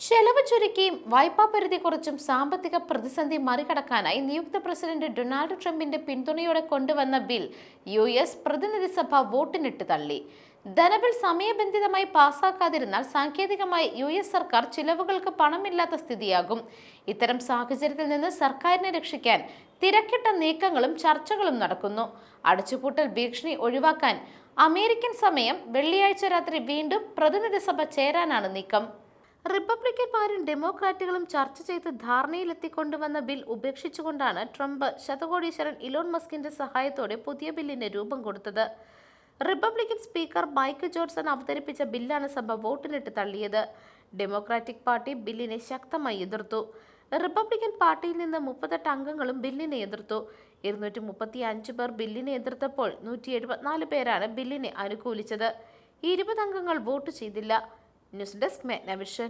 ചെലവ് ചുരുക്കിയും വായ്പാ പരിധി കുറച്ചും സാമ്പത്തിക പ്രതിസന്ധി മറികടക്കാനായി നിയുക്ത പ്രസിഡന്റ് ഡൊണാൾഡ് ട്രംപിന്റെ പിന്തുണയോടെ കൊണ്ടുവന്ന ബിൽ പ്രതിനിധി സഭ വോട്ടിനിട്ട് തള്ളി. ധനബിൽ സമയബന്ധിതമായി പാസാക്കാതിരുന്നാൽ സാങ്കേതികമായി സർക്കാർ ചിലവുകൾക്ക് പണമില്ലാത്ത സ്ഥിതിയാകും. ഇത്തരം സാഹചര്യത്തിൽ നിന്ന് സർക്കാരിനെ രക്ഷിക്കാൻ തിരക്കിട്ട നീക്കങ്ങളും ചർച്ചകളും നടക്കുന്നു. അടച്ചുപൂട്ടൽ ഭീഷണി ഒഴിവാക്കാൻ അമേരിക്കൻ സമയം വെള്ളിയാഴ്ച രാത്രി വീണ്ടും പ്രതിനിധി സഭ ചേരാനാണ് നീക്കം. റിപ്പബ്ലിക്കന്മാരും ഡെമോക്രാറ്റുകളും ചർച്ച ചെയ്ത് ധാരണയിലെത്തിക്കൊണ്ടുവന്ന ബിൽ ഉപേക്ഷിച്ചുകൊണ്ടാണ് ട്രംപ് ശതകോടീശ്വരൻ ഇലോൺ മസ്കിന്റെ സഹായത്തോടെ പുതിയ ബില്ലിന് രൂപം കൊടുത്തത്. റിപ്പബ്ലിക്കൻ സ്പീക്കർ മൈക്ക് ജോൺസൺ അവതരിപ്പിച്ച ബില്ലാണ് സഭ വോട്ടിനിട്ട് തള്ളിയത്. ഡെമോക്രാറ്റിക് പാർട്ടി ബില്ലിനെ ശക്തമായി എതിർത്തു. റിപ്പബ്ലിക്കൻ പാർട്ടിയിൽ നിന്ന് 38 അംഗങ്ങളും ബില്ലിനെ എതിർത്തു. 235 പേർ ബില്ലിനെ എതിർത്തപ്പോൾ 174 പേരാണ് ബില്ലിനെ അനുകൂലിച്ചത്. 20 അംഗങ്ങൾ വോട്ട് ചെയ്തില്ല. News desk മെഗ്നവിഷൻ.